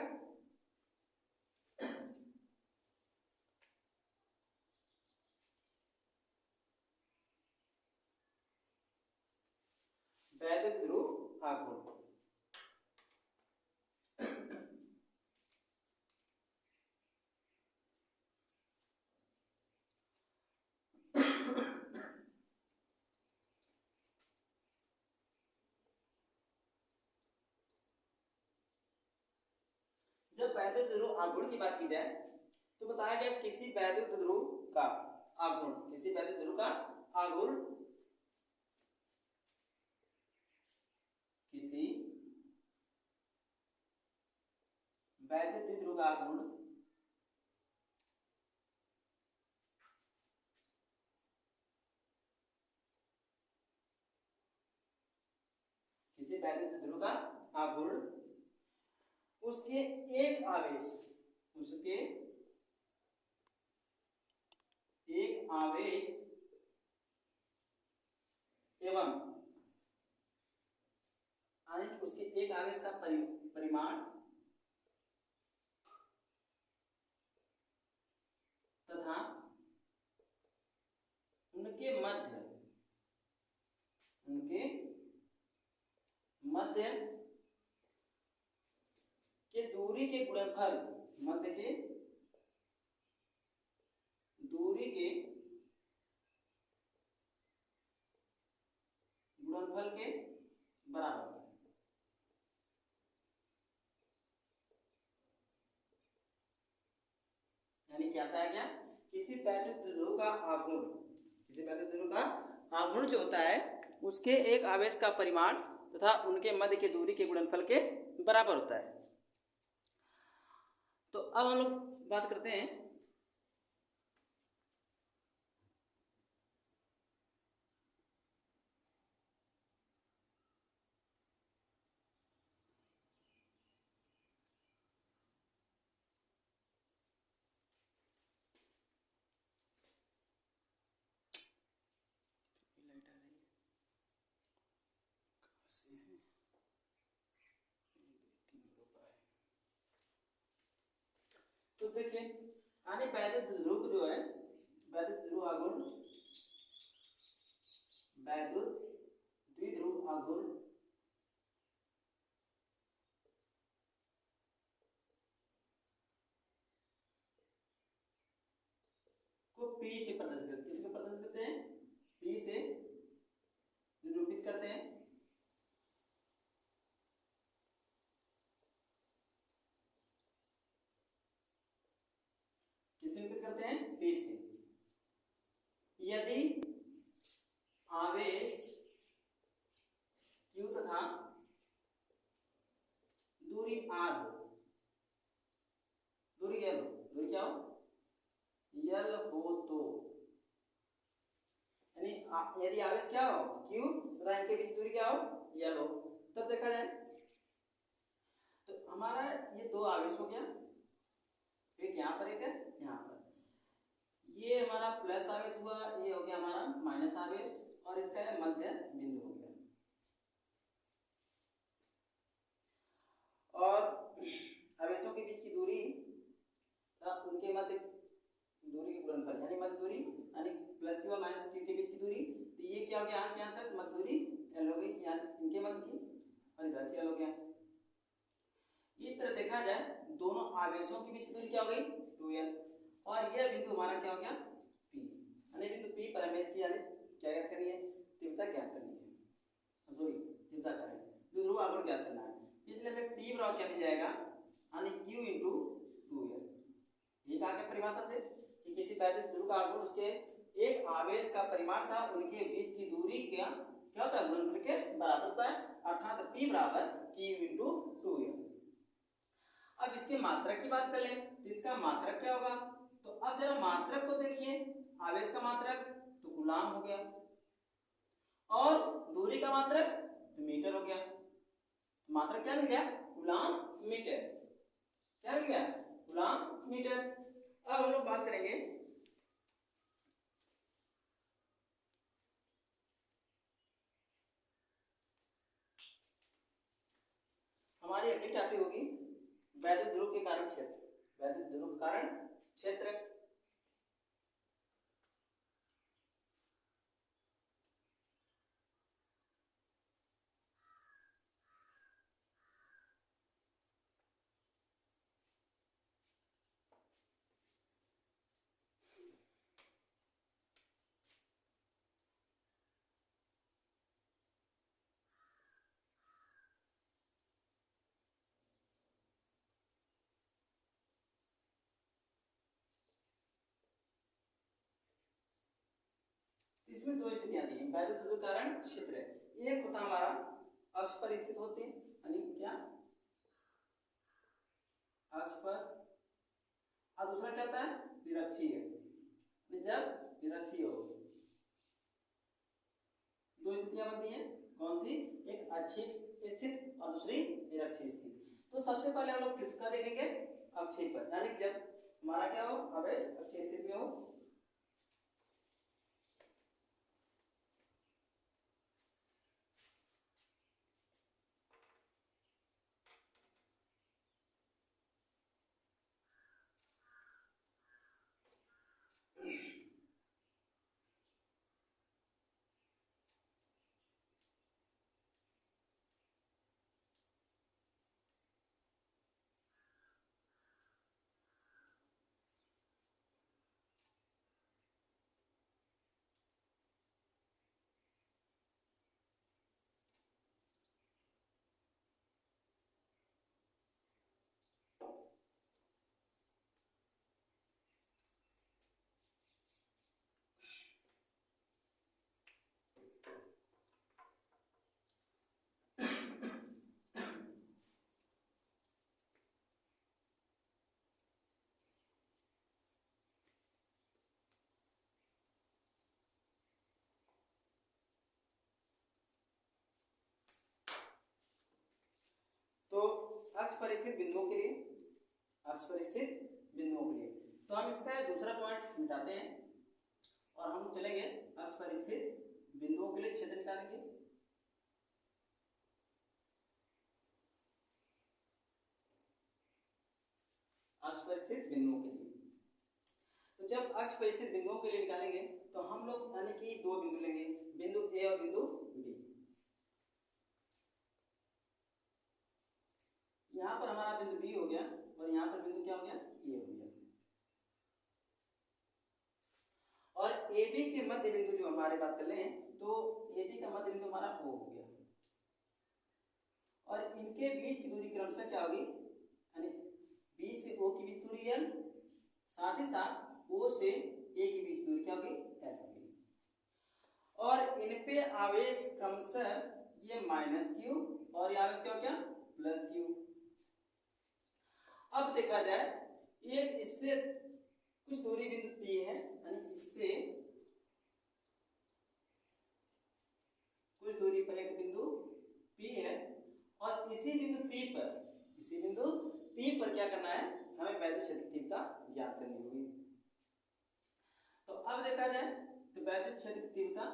Speaker 1: वैद्युत ध्रुव आघूर्ण। जब वैद्युत ध्रुव आघूर्ण की बात की जाए तो बताया गया किसी वैद्युत ध्रुव का आघूर्ण, किसी वैद्युत ध्रुव का आघूर्ण, किसी वैद्युत ध्रुव का आघूर्ण किसी वैद्युत ध्रुव का आघूर्ण उसके एक आवेश, उसके एक आवेश एवं उसके एक आवेश का परिमाण तथा उनके मध्य के दूरी के गुणनफल, मध्य के दूरी के गुणनफल के बराबर होता है। यानी क्या बताया गया? किसी वैद्युत ध्रुव का आघूर्ण, किसी वैद्युत ध्रुव का आघूर्ण जो होता है उसके एक आवेश का परिमाण तथा उनके मध्य की दूरी के गुणनफल के बराबर होता है। तो अब हम लोग बात करते हैं तो देखिए यानी वैद्युत ध्रुव जो है, वैद्युत ध्रुव आघूर्ण, वैद्युत द्विध्रुव आघूर्ण को P से प्रदर्शित करते हैं। किससे प्रदर्शित करते हैं? P से निरूपित करते हैं। किससे निरूपित करते हैं? P से। यदि आवेश Q तथा दूरी R हो, दूरी L हो, दूरी क्या हो? L हो तो यानी यदि आवेश क्या हो? Q तथा इनके बीच दूरी क्या हो? L हो, तब देखा जाए तो हमारा ये दो आवेश हो गया, एक यहाँ पर एक है यहाँ पर, ये हमारा प्लस आवेश हुआ, ये हो गया हमारा माइनस आवेश और इसका मध्य बिंदु हो गया। और आवेशों के बीच की दूरी तथा उनके मध्य दूरी के गुणनफल यानी मध्य दूरी यानी प्लस Q और माइनस Q के बीच की दूरी, तो ये क्या हो गया? यहाँ से यहाँ तक मध्य दूरी L हो गई, यहाँ इनके मध्य की, और इधर से L हो गया। इस तरह देखा जाए दोनों आवेशों के बीच दूरी क्या हो गई? 2L। और यह बिंदु हमारा क्या हो गया? P। यानी बिंदु P पर हमें इसकी यानी क्या ज्ञात करनी है? तीव्रता ज्ञात करनी है, सॉरी तीव्रता करें, द्विध्रुव आघूर्ण ज्ञात करना है। इसलिए हमें P बराबर क्या मिल जाएगा? यानी Q × 2L। ये कहा गया परिभाषा से कि किसी वैद्युत ध्रुव का आघूर्ण उसके एक आवेश का परिमाण था उनके बीच की दूरी क्या होता है? गुणनफल के बराबर होता है, अर्थात P बराबर Q × 2L। अब इसके मात्रक की बात कर लें तो इसका मात्रक क्या होगा? तो अब जरा मात्रक को देखिए, आवेश का मात्रक तो कूलाम हो गया और दूरी का मात्रक तो मीटर हो गया। तो मात्रक क्या मिल गया? Coulomb metre. क्या मिल गया? Coulomb metre. अब हम लोग बात करेंगे हमारी अगली टॉपिक होगी वैद्युत ध्रुव के कारण क्षेत्र। वैद्युत ध्रुव के कारण क्षेत्र। इसमें दो स्थितियां दी हैं वैद्युत ध्रुव के कारण क्षेत्र। एक होता हमारा अक्ष पर स्थित होते हैं, यानी क्या अक्ष पर, और दूसरा क्या होता है निरक्षीय। जब निरक्षीय हो दो स्थितियां बनती हैं, कौन सी, एक अक्षीय स्थित और दूसरी निरक्षीय स्थित। तो सबसे पहले हम लोग किसका देखेंगे, अक्षीय पर, यानी जब हमारा क्या हो आवेश अक्षीय स्थिति में हो। तो अक्ष पर स्थित बिंदुओं के लिए, अक्ष पर स्थित बिंदुओं के लिए तो हम इसका दूसरा पॉइंट मिटाते हैं और हम चलेंगे अक्ष पर स्थित बिंदुओं के लिए क्षेत्र निकालेंगे। अक्ष पर स्थित बिंदुओं के लिए, तो जब अक्ष पर स्थित बिंदुओं के लिए निकालेंगे तो हम लोग यानी कि दो बिंदु लेंगे, बिंदु ए और बिंदु बी। यहाँ पर हमारा बिंदु बी हो गया और यहाँ पर बिंदु क्या हो गया, ए हो गया। और ए बी के मध्य बिंदु जो हमारे बात कर लें तो ए बी का मध्य बिंदु हमारा ओ हो गया और इनके बीच की दूरी क्रमशः क्या होगी, यानी बी से ओ की बीच दूरी एल, साथ ही साथ ओ से ए की बीच दूरी क्या होगी, एल होगी। और इन पे आवेश क्रमशः ये माइनस क्यू और ये आवेश क्या हो गया प्लस क्यू। अब देखा जाए एक इससे कुछ दूरी बिंदु पी है, यानी इससे कुछ दूरी पर एक बिंदु पी है और इसी बिंदु पी पर, इसी बिंदु पी पर क्या करना है, हमें वैद्युत क्षेत्र की तीव्रता ज्ञात करनी होगी। तो अब देखा जाए तो वैद्युत क्षेत्र की तीव्रता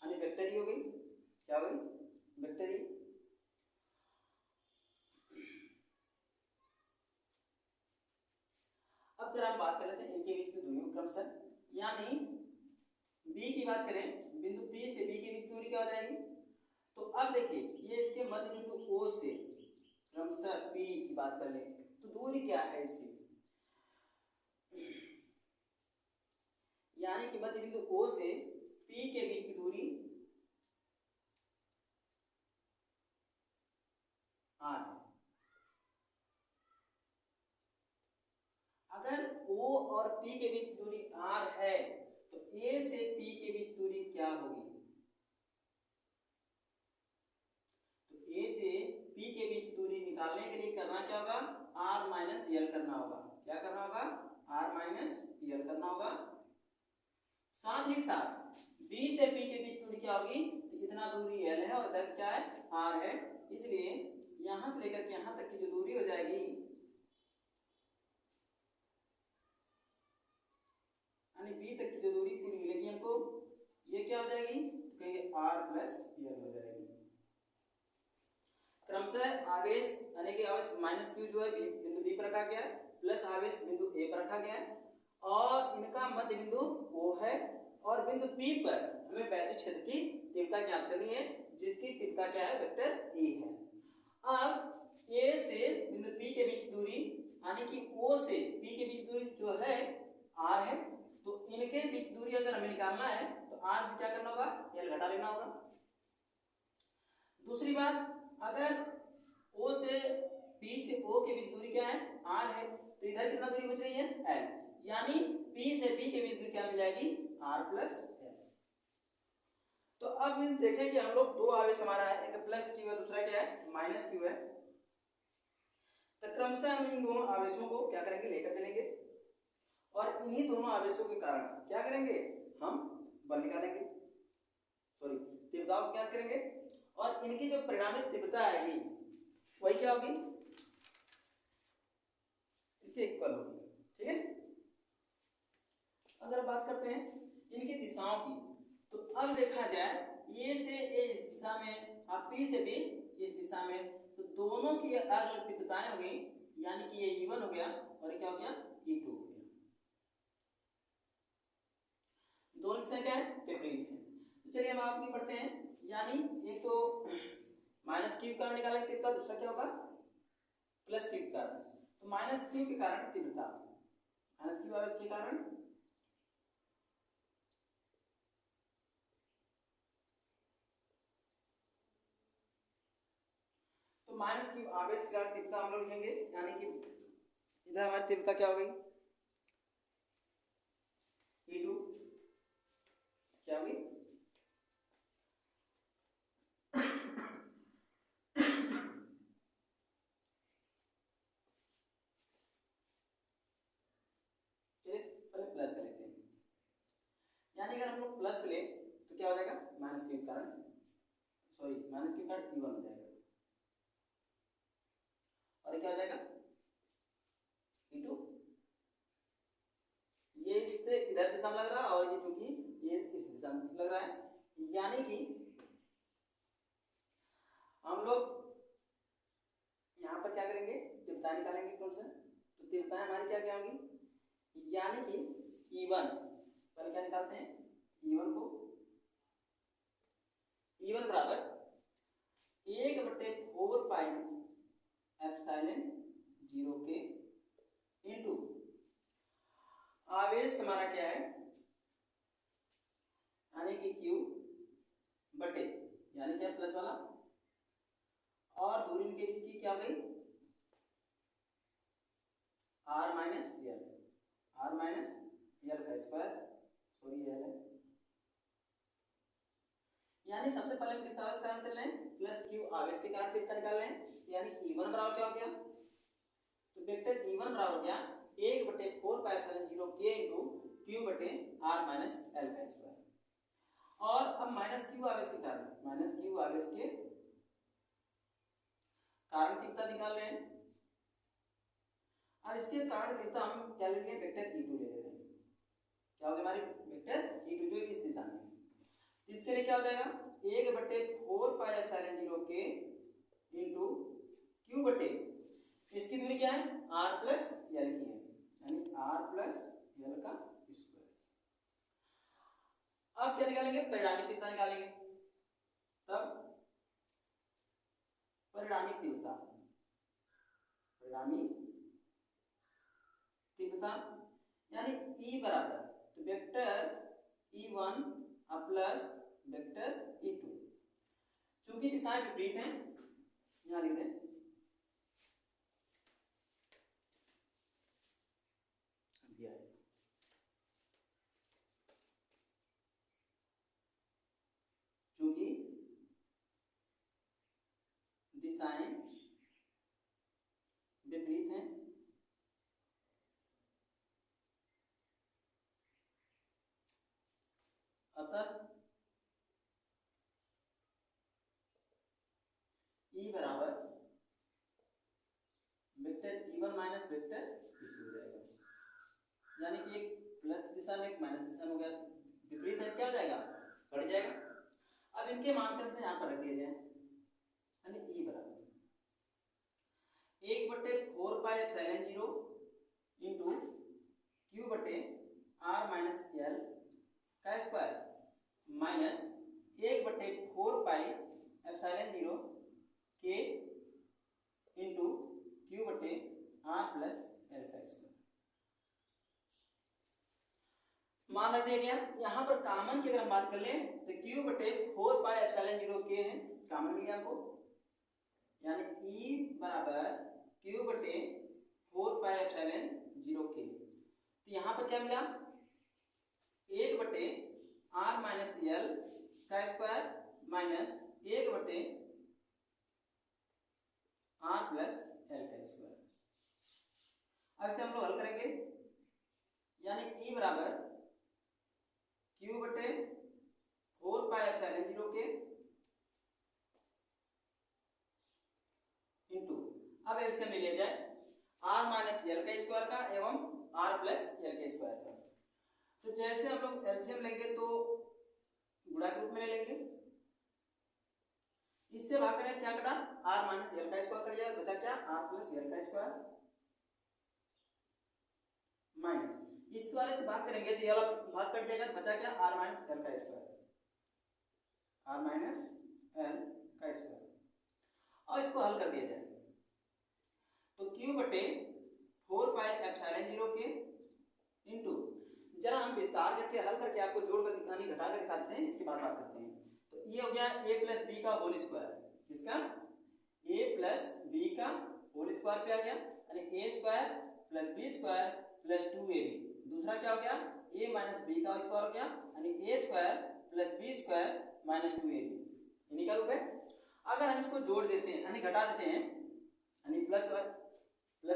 Speaker 1: यानी वेक्टर ही हो गई, क्या हो गई, वेक्टर ही। अब जरा हम बात कर लेते हैं इनके बीच की दूरियों क्रमशः, यानी बी की बात करें, बिंदु पी से बी के बीच दूरी क्या हो जाएगी, तो अब देखिए ये इसके मध्य बिंदु ओ से क्रमशः पी की बात कर लें तो दूरी क्या है इसकी, यानी कि मध्य बिंदु ओ से पी के बीच की दूरी आर है। अगर ओ और पी के बीच दूरी आर है तो ए से पी के बीच दूरी क्या होगी, तो ए से पी के बीच दूरी निकालने के लिए करना क्या होगा, आर माइनस यल करना होगा। क्या करना होगा, आर माइनस यल करना होगा। साथ ही साथ बी से पी के बीच दूरी क्या होगी, तो इतना दूरी एल है और इधर क्या है आर है, इसलिए यहां से लेकर के यहां तक की जो दूरी हो जाएगी यानी बी तक की जो दूरी पूरी मिलेगी हमको, ये क्या हो जाएगी, तो कहेंगे आर प्लस यल हो जाएगी। क्रमशः आवेश यानी कि आवेश माइनस क्यू जो है बिंदु बी पर रखा गया है, प्लस आवेश बिंदु ए पर रखा गया है, और इनका मध्य बिंदु ओ है, और बिंदु पी पर हमें वैद्युत क्षेत्र की तीव्रता ज्ञात करनी है, जिसकी तीव्रता क्या है, वेक्टर ए है। अब ए से बिंदु पी के बीच दूरी यानी कि ओ से पी के बीच दूरी जो है आर है, तो इनके बीच दूरी अगर हमें निकालना है तो आर से क्या करना होगा, एल घटा लेना होगा। दूसरी बात, अगर ओ से पी से ओ के बीच दूरी क्या है, आर है, तो इधर कितना दूरी बच रही है, एल, यानी पी से पी के बीच दूरी क्या मिल जाएगी, आर प्लस एल। तो अब देखें कि हम लोग दो आवेश हमारा है, एक प्लस क्यू है, दूसरा क्या है, माइनस क्यू है। तो क्रमशः हम इन दोनों आवेशों को क्या करेंगे, लेकर चलेंगे, और इन्हीं दोनों आवेशों के कारण क्या करेंगे, हम बल निकालेंगे, सॉरी तीव्रता को ज्ञात करेंगे, और इनकी जो परिणामित तीव्रता आएगी वही क्या होगी, इसके इक्वल होगी। ठीक है, अगर बात करते हैं इनकी दिशाओं की, तो अब देखा जाए ए से ए इस दिशा में और पी से बी इस दिशा में, तो दोनों की अलग अलग तीव्रताएं हो गई, यानी कि ये E1 हो गया और ये क्या हो गया, E2 हो गया। दोनों दिशाएं क्या है, विपरीत है। तो चलिए हम आगे बढ़ते हैं, यानी एक तो माइनस क्यू के कारण निकालेंगे तीव्रता, दूसरा क्या होगा, प्लस क्यू के कारण। तो माइनस क्यू के कारण तीव्रता, माइनस क्यू आवेश के कारण माइनस क्यू आवेश का तीव्रता हम लोग लिखेंगे, यानी कि इधर हमारी तीव्रता क्या हो गई, E2 क्या होगी, चलिए पहले प्लस कर लेते हैं, यानी अगर हम लोग प्लस ले तो क्या हो जाएगा, माइनस क्यू कारण, सॉरी माइनस क्यू कारण E1 हो जाएगा, और क्या हो जाएगा, E2। ये इससे इधर दिशा में लग रहा है और ये चूंकि ये इस दिशा में लग रहा है, यानी कि हम लोग यहाँ पर क्या करेंगे, तीव्रता निकालेंगे कौन सा, तो तीव्रता हमारी क्या क्या होगी, यानी कि E1 पर क्या निकालते हैं, E1 को, E1 बराबर 1/4 पाई एप्सिलॉन 0 के इनटू आवेश हमारा क्या है, यानी कि Q बटे, यानी क्या प्लस वाला, और दूरी इनके बीच की क्या गई, R minus L, R minus L का स्क्वायर, सॉरी एल है, यानी सबसे पहले हम किस आवेश के कारण चल रहे हैं, प्लस क्यू आवेश के कारण तीव्रता निकाल रहे हैं, यानी E1 बराबर क्या हो गया, तो वेक्टर E1 बराबर हो गया 1/4 पाई एप्सिलॉन 0 के इनटू Q बटे R माइनस एल का स्क्वायर। और अब माइनस क्यू आवेश के कारण, माइनस क्यू आवेश के कारण तीव्रता निकाल रहे हैं। अब इसके कारण तीव्रता हम क्या ले लेंगे, वेक्टर E2 ले ले रहे हैं, क्या होगा हमारी वेक्टर E2 जो इस दिशा में, इसके लिए क्या हो जाएगा, 1/4 पाई एप्सिलॉन 0 के इनटू Q बटे, इसकी दूरी क्या है, R प्लस एल की है, यानी R प्लस एल का स्क्वायर। अब क्या निकालेंगे, परिणामी तीव्रता निकालेंगे, तब परिणामी तीव्रता, परिणामी तीव्रता यानी E बराबर, तो vector E1 plus vector E2, चूंकि दिशाएं विपरीत हैं, यहां लिख दें, चूंकि दिशाएं विपरीत हैं, अतः E बराबर vector E1 minus vector E2 हो जाएगा, यानी कि एक प्लस दिशा में एक माइनस दिशा में हो गया, विपरीत है क्या हो जाएगा, घट जाएगा। अब इनके मान क्रम से यहाँ पर रख दिया जाए, यानी E बराबर 1/4πε0 इंटू Q/R-L का square minus 1/4πε0 K into Q/R+L का स्क्वायर। मान रख दिया गया। यहाँ पर कॉमन की अगर हम बात कर लें तो Q/4πε0 K है, कॉमन मिल गया आपको, यानी E बराबर Q/4πε0 K। तो यहाँ पर क्या मिला, 1/R-L का स्क्वायर माइनस 1/R+L का स्क्वायर। अब इसे हम लोग हल करेंगे, यानी E बराबर Q/4πε0 के इंटू, अब एलसीएम ले लिया जाए R-L का स्क्वायर का एवं R+L के स्क्वायर का। तो जैसे हम लोग एलसीएम लेंगे तो गुणा के रूप में ले लेंगे, इससे भाग करें क्या कटा, R-L का स्क्वायर कट जाएगा, बचा क्या R+L का स्क्वायर माइनस इस वाले से भाग करेंगे तो ये वाला भाग कट जाएगा, बचा क्या R-L का स्क्वायर, R-L का स्क्वायर। और इसको हल कर दिया जाए तो Q/4πε0 के इंटू, जरा हम विस्तार करके हल करके आपको जोड़ कर दिखाने घटा कर दिखाते हैं, इसके बाद बात करते हैं। तो ये हो गया a+b का होल स्क्वायर, किसका a+b का होल स्क्वायर पे आ गया, यानी a² + b² + 2ab। दूसरा क्या हो गया, a - b का स्क्वायर हो गया, यानी a² + b² - 2ab, इन्हीं का रूप है। अगर हम इसको जोड़ देते हैं यानी घटा देते हैं, यानी प्लस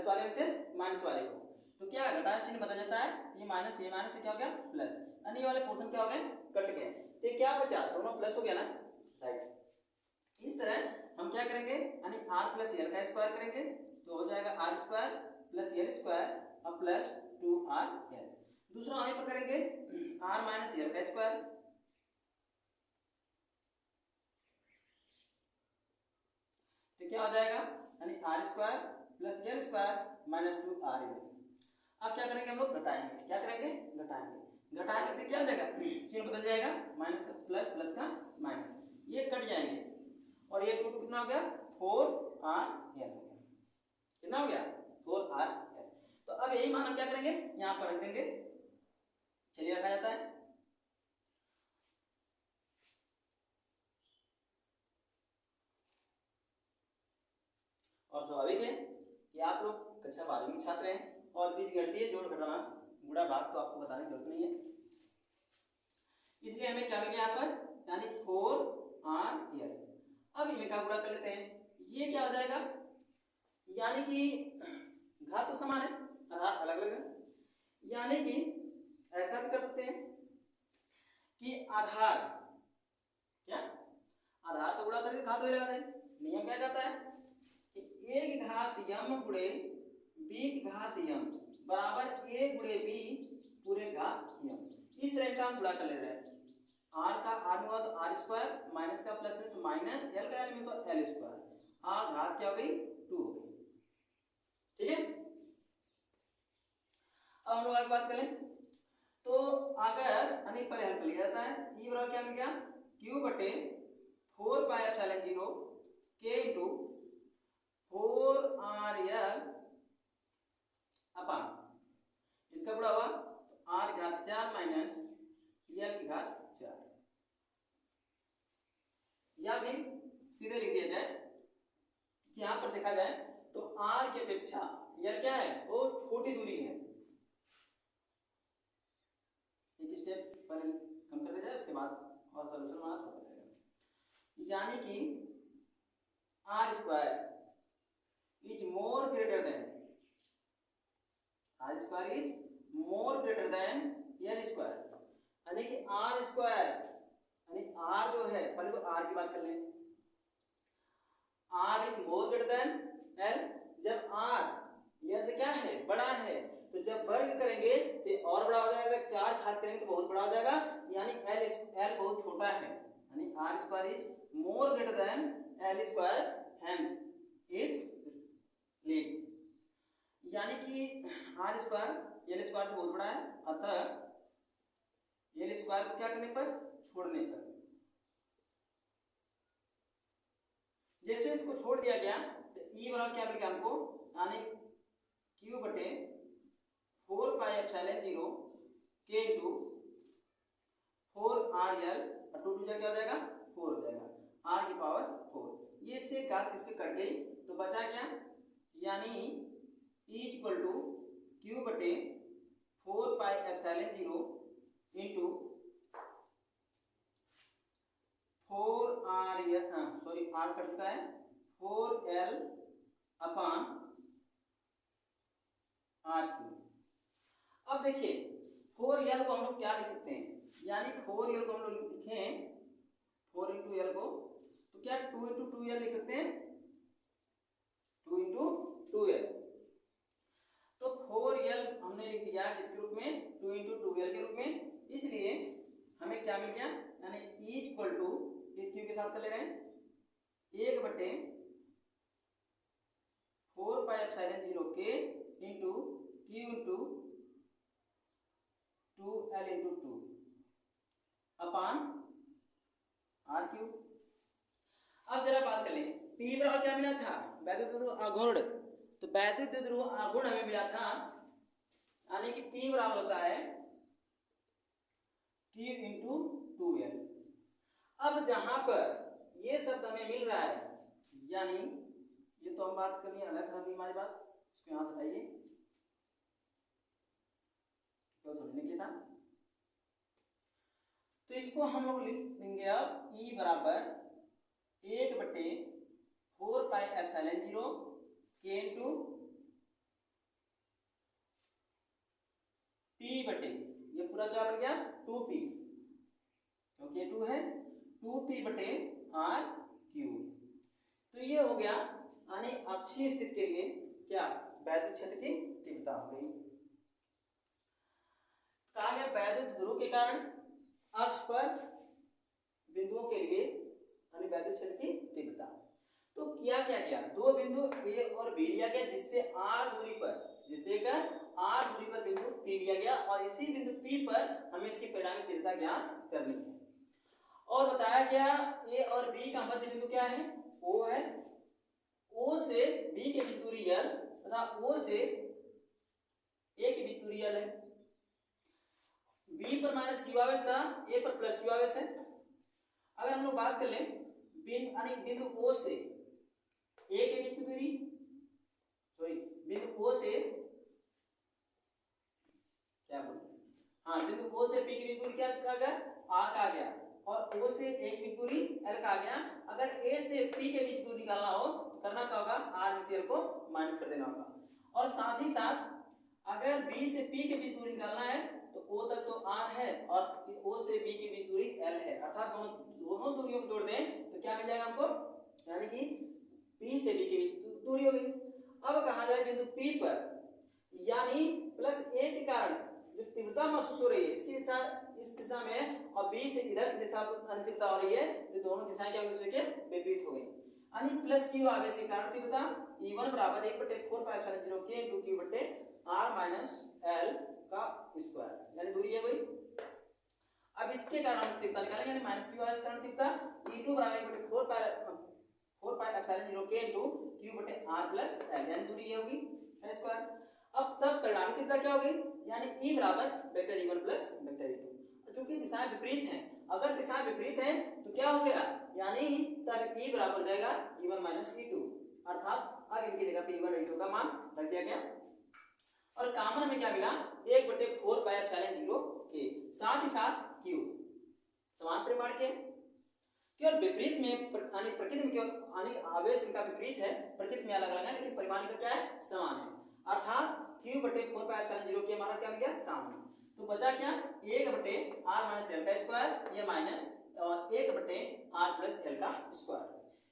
Speaker 1: वाले में से माइनस वाले को, तो क्या घटा चिन्ह बदल जाता है, ये माइनस ये माइनस से क्या हो गया प्लस, यानी ये वाले पोर्शन क्या हो गए कट गए, तो क्या बचा, दोनों प्लस हो गया ना, राइट। इस तरह हम क्या करेंगे, यानी R+L का स्क्वायर करेंगे तो हो जाएगा R² + L² अब प्लस 2RL। दूसरा वहीं पर करेंगे R-L का स्क्वायर, तो क्या हो जाएगा, यानी R² + L² - 2RL। अब क्या करेंगे हम लोग, घटाएंगे, क्या करेंगे घटाएंगे, घटाएंगे तो क्या हो जाएगा, चिन्ह बदल जाएगा, माइनस का प्लस, प्लस का माइनस, ये कट जाएंगे और ये 2 कितना हो गया 4RL हो गया, कितना हो गया 4RL। तो अब यही मान हम क्या करेंगे, यहाँ पर रख देंगे, चलिए रखा जाता है। और स्वाभाविक है कि आप लोग कक्षा 12वीं के छात्र हैं और बीजगणितीय जोड़ घटाना गुणा भाग तो आपको बताने की जरूरत नहीं है, इसलिए हमें क्या मिल गया यहाँ पर, यानी 4RL। अब इनका गुणा कर लेते हैं, ये क्या हो जाएगा, यानी कि घात तो समान है, आधार अलग अलग है, यानी कि ऐसा भी कर सकते हैं कि आधार क्या, आधार का गुणा करके घात वही लगा दें। नियम क्या कहता है कि 1 घात m गुणे b की घात m बराबर a गुणे b पूरे घात m। इस तरह का हम गुणा कर ले रहे हैं, r का r में हुआ तो r² माइनस का प्लस है तो माइनस, l का l में तो l², घात क्या हो गई 2 हो गई, ठीक है। अब हम लोग आगे बात करें तो अगर यानी पहले हल कर लिया जाता है, e बराबर क्या मिल गया Q/4πε0 K इंटू 4RL अपान इसका बड़ा हुआ R⁴ माइनस L की घात 4, या भी सीधे लिख दिया जाए, यहां पर देखा जाए तो R की अपेक्षा L क्या है, वो छोटी दूरी है, एक स्टेप पहले कम कर दिया जाए, उसके बाद और सॉल्यूशन बनाना थोड़ा जाएगा, यानी कि R² is more greater than R² is more greater than L², यानी कि R² यानी R जो है, पहले तो R की बात कर लें, R is more greater than L, जब R L से क्या है बड़ा है, तो जब वर्ग करेंगे तो और बड़ा हो जाएगा, 4 घात करेंगे तो बहुत बड़ा हो जाएगा, यानी L बहुत छोटा है, यानी R² is more greater than L², hence its leg, यानी कि आर स्क्वायर एल स्क्वायर से बहुत बड़ा है, अतः एल स्क्वायर को क्या करने पर, छोड़ने पर, जैसे इसको छोड़ दिया गया तो ई बराबर क्या मिलेगा हमको, यानी क्यू बटे 4 पाई एप्सिलॉन 0 के इंटू 4 आर एल, और 2 क्या हो जाएगा, 4 हो जाएगा, आर की पावर 4। ये से घात इससे कट गई तो बचा क्या, यानी ई इक्वल टू क्यू बटे 4 pi epsilon 0 into 4 r, sorry r cut चुका है, 4 एल अपान आर क्यू। अब देखिए 4 एल को हम लोग क्या लिख सकते हैं, यानी 4 एल को हम लोग लिखें 4 इंटू एल को, तो क्या 2 इंटू 2 एल लिख सकते हैं, 2 इंटू 2 एल। तो 4 एल हमने लिख दिया किसके रूप में, 2 इंटू 2 एल के रूप में, इसलिए हमें क्या मिल गया, यानी ई इक्वल टू, ये क्यू के साथ कर ले रहे हैं, 1 बटे 4 पाई एप्सिलॉन 0 के into q into 2 l into 2 upon r q. अब जरा बात कर ले, पी बराबर क्या मिला था, वैद्युत ध्रुव आघूर्ण, तो वैद्युत ध्रुव आघूर्ण हमें मिला था, यानी कि पी बराबर होता है क्यू इंटू 2 एल। अब जहां पर ये शब्द हमें मिल रहा है, यानी ये तो हम बात कर लिए, अलग होगी हमारी बात, इसको यहां से हटाइए, तो समझने के लिए था, तो इसको हम लोग लिख देंगे अब ई बराबर 1 बटे 4 पाई एप्सिलॉन 0 के इंटू पी बटे, ये पूरा क्या बन गया 2p, क्योंकि ये 2 है, 2p बटे आर क्यू। तो ये हो गया, यानी अक्षीय स्थिति के लिए क्या, वैद्युत क्षेत्र की तीव्रता हो गई। कहा गया वैद्युत ध्रुव के कारण अक्ष पर बिंदुओं के लिए यानी वैद्युत क्षेत्र की तीव्रता। तो किया क्या गया, दो बिंदु ए और बी लिया गया, जिससे आर दूरी पर, जिससे आर दूरी पर बिंदु पी लिया गया, और इसी बिंदु पी पर हमें इसकी परिणामी तीव्रता ज्ञात करनी है। और बताया गया ए और बी का मध्य बिंदु क्या है, ओ है, ओ से बी के बीच दूरी एल तथा ओ से ए के बीच दूरी एल है। बी पर माइनस क्यू आवेश था, ए पर प्लस क्यू आवेश है। अगर हम लोग बात कर लें बिंदु ओ से ए के बीच की दूरी, सॉरी बिंदु ओ से क्या बोलते हैं, हाँ बिंदु ओ से बी के बीच दूरी क्या कहा गया, आर कहा गया, और ओ से ए के बीच दूरी एल कहा गया। अगर ए से पी के बीच दूरी निकालना हो तो करना क्या होगा, आर में से एल को माइनस कर देना होगा। और साथ ही साथ अगर बी से पी के बीच दूरी निकालना है तो ओ तक तो आर है और ओ से बी के बीच दूरी एल है, अर्थात दोनों दूरियों को जोड़ दें तो क्या मिल जाएगा हमको, यानी कि पी से बी के बीच दूरी हो गई। अब कहा जाए बिंदु पी पर, यानी प्लस ए के कारण जो तीव्रता महसूस हो रही है इसकी दिशा इस दिशा में, और बी से इधर की दिशा में तीव्रता हो रही है, तो दोनों दिशाएं क्या दूसरे के विपरीत हो गई, यानी प्लस क्यू आवेश के कारण तीव्रता E1 बराबर 1 बटे 4 पाई एप्सिलॉन 0 के इंटू क्यू बटे आर माइनस एल का स्क्वायर, यानी दूरी है वही। अब इसके कारण हम तीव्रता निकालेंगे, यानी माइनस क्यू आवेश कारण तीव्रता E2 बराबर 1 बटे 4 पाई एप्सिलॉन 0 के इंटू क्यू बटे आर प्लस एल, यानी दूरी ये होगी स्क्वायर। अब तब परिणामी तीव्रता क्या होगी, यानी E बराबर vector E1 plus vector E2, चूंकि दिशाएं विपरीत हैं, अगर दिशाएं विपरीत हैं तो क्या हो गया, यानी तब E बराबर हो जाएगा E1 माइनस E2, अर्थात अब इनकी जगह पे E1 और E2 का मान रख दिया गया। और कॉमन हमें क्या मिला, 1 बटे 4 पाई एप्सिलॉन 0 के, साथ ही साथ Q समान परिमाण के, केवल विपरीत में यानी प्रकृति में केवल आवेश इनका विपरीत है, प्रकृति में अलग अलग है लेकिन परिमाण का क्या है, समान है, अर्थात Q बटे 4 पाई एप्सिलॉन 0 के हमारा क्या मिल गया, कॉमन। तो बचा क्या, 1 बटे आर माइनस एल का स्क्वायर, ये माइनस, और 1 बटे आर प्लस एल का स्क्वायर।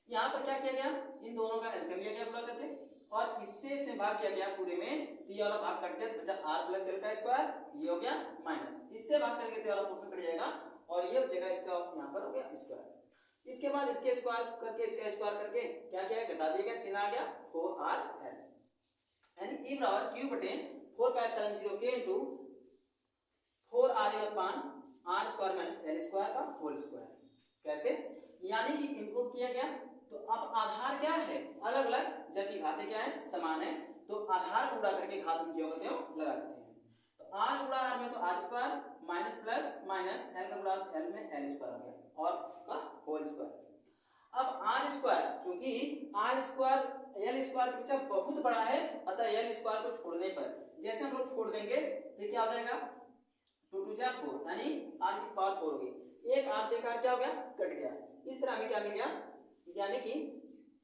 Speaker 1: यहाँ पर क्या किया गया, इन दोनों का एलसीएम लिया गया पूरा करके, और इससे से भाग किया गया पूरे में, तो ये वाला भाग कट गया, बचा आर प्लस एल का स्क्वायर, ये हो गया माइनस, इससे भाग करके तो वाला पोर्शन कट जाएगा और ये बचेगा इसका यहाँ पर हो गया स्क्वायर। इसके बाद इसके स्क्वायर करके इसका स्क्वायर करके क्या किया, घटा दिया गया, 3 आ गया 4r l। यानी ई बराबर क्यू बटे 4πε0 k into 4r/r² minus l² का होल स्क्वायर। कैसे? यानी कि इनको किया गया, तो अब आधार क्या है अलग अलग, जबकि घातें क्या है समान है, तो आधार को गुणा करके घात में जो होते हैं लगा देते हैं। तो r गुणा r में तो r² minus plus minus l का गुणा l में l² हो गया और का होल स्क्वायर। अब r² चूंकि r² l² के पीछे बहुत बड़ा है, अतः l² को छोड़ने पर जैसे हम लोग छोड़ देंगे तो क्या हो जाएगा 2 2 जा 4 यानी r की पावर 4 हो गई, एक r से एक r क्या हो गया कट गया। इस तरह हमें क्या मिल गया, यानी कि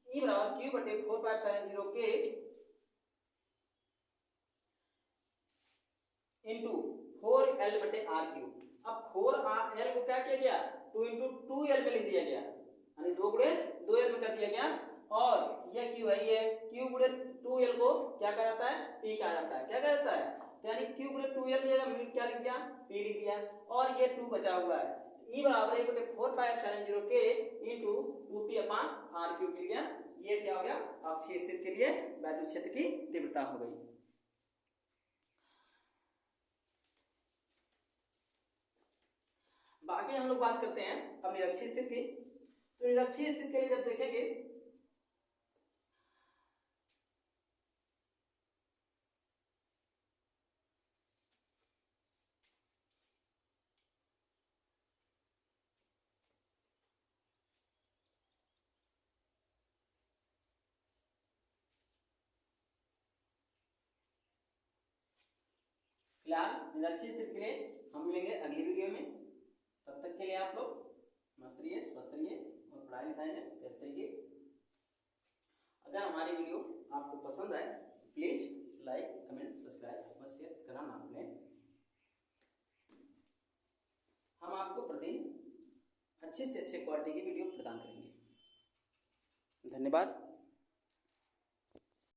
Speaker 1: e बराबर q बटे 4πε0 k इंटू 4l बटे r क्यूब। अब 4l को क्या किया गया 2 इंटू 2l में लिख दिया गया, यानी 2 गुणे 2l में कर दिया गया, और यह q है, ये q गुणे 2l को क्या कहा जाता है p कहा जाता है। क्या कहा जाता है, तो यानी q गुणे 2l की जगह क्या लिख दिया p लिख दिया, और ये 2 बचा हुआ है। e बराबर 1 बटे 4πε0 k इंटू 2p अपान r क्यूब मिल गया। ये क्या हो गया अक्षीय स्थिति के लिए वैद्युत क्षेत्र की तीव्रता हो गई। बाकी हम लोग बात करते हैं अब निरक्षीय स्थिति की। तो निरक्षीय स्थिति के लिए जब देखेंगे फिलहाल निरक्षीय स्थिति के लिए हम मिलेंगे अगली वीडियो में। तब तक के लिए आप लोग मस्त रहिए, स्वस्थ रहिए और पढ़ाई लिखाई में व्यस्त रहिए। अगर हमारी वीडियो आपको पसंद आए तो प्लीज लाइक कमेंट सब्सक्राइब और शेयर करना ना भूलें। हम आपको प्रतिदिन अच्छे से अच्छे क्वालिटी की वीडियो प्रदान करेंगे। धन्यवाद।